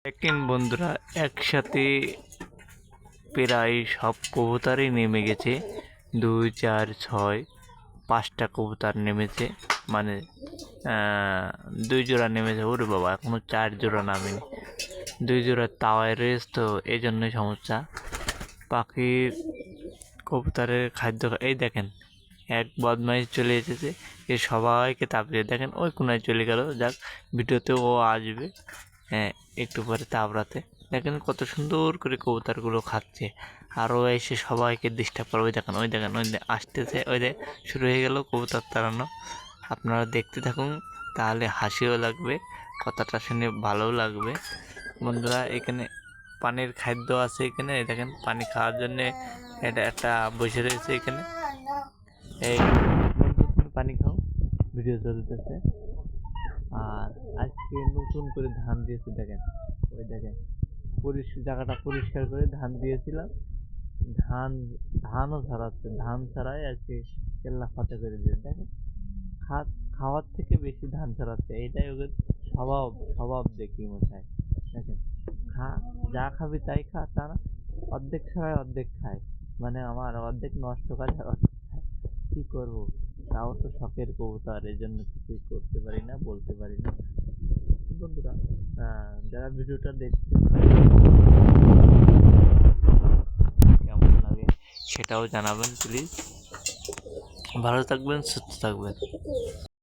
দেখেন বন্ধুরা, একসাথে প্রায় সব কবুতরই নেমে গেছে। 2, 4, 6, 5টা কবুতর নেমেছে, মানে 2 জোড়া নেমেছে। ওরে বাবা, এখনো 4 জোড়া নামেনি। 2 জোড়া তাওয়ায় রয়েছে, তো এই জন্যই সমস্যা। পাখির কবুতরের খাদ্য এই দেখেন, এক বদমাইশ চলে এসেছে, এ সবাইকে তাড়িয়ে দেখেন ওই কোনায় চলে গেল। যাক, ভিডিওতে ও আসবে হ্যাঁ একটু পরে তাবড়াতে। দেখেন কত সুন্দর করে কবুতরগুলো খাচ্ছে, আরও এসে সবাইকে ডিস্টার্ব করবে। দেখেন ওই দেখেন ওই আসতেছে, ওই দেখ শুরু হয়ে গেল কবুতর তাড়ানো। আপনারা দেখতে থাকুন, তাহলে হাসিও লাগবে, কথাটা শুনে ভালোও লাগবে। বন্ধুরা, এখানে পানির খাদ্য আছে। এখানে দেখেন পানি খাওয়ার জন্যে এটা একটা বসে রয়েছে এখানে। এই বন্ধু, তুমি পানি খাও, ভিডিও চলতেছে। আর আজকে নতুন করে ধান দিয়েছে দেখেন, ওই দেখেন জায়গাটা পরিষ্কার করে ধান দিয়েছিলাম। ধান ধানও ছাড়াচ্ছে, ধান ছাড়াই আজকে কেল্লা ফাতে করে দিয়ে দেখেন। খাওয়ার থেকে বেশি ধান ছাড়াচ্ছে, এইটাই ওদের স্বভাব। স্বভাব দেখি মশাই, দেখেন খা, যা খাবি তাই খা, তা না, অর্ধেক ছাড়াই অর্ধেক খায়। মানে আমার অর্ধেক নষ্ট করে আর অর্ধেক খায়। কি করবো, তাও তো শখের কবুতর, এই জন্য কিছুই করতে পারি না, বলতে পারি না। বন্ধুরা, যারা ভিডিওটা দেখছেন কেমন লাগে সেটাও জানাবেন প্লিজ। ভালো থাকবেন, সুস্থ থাকবেন।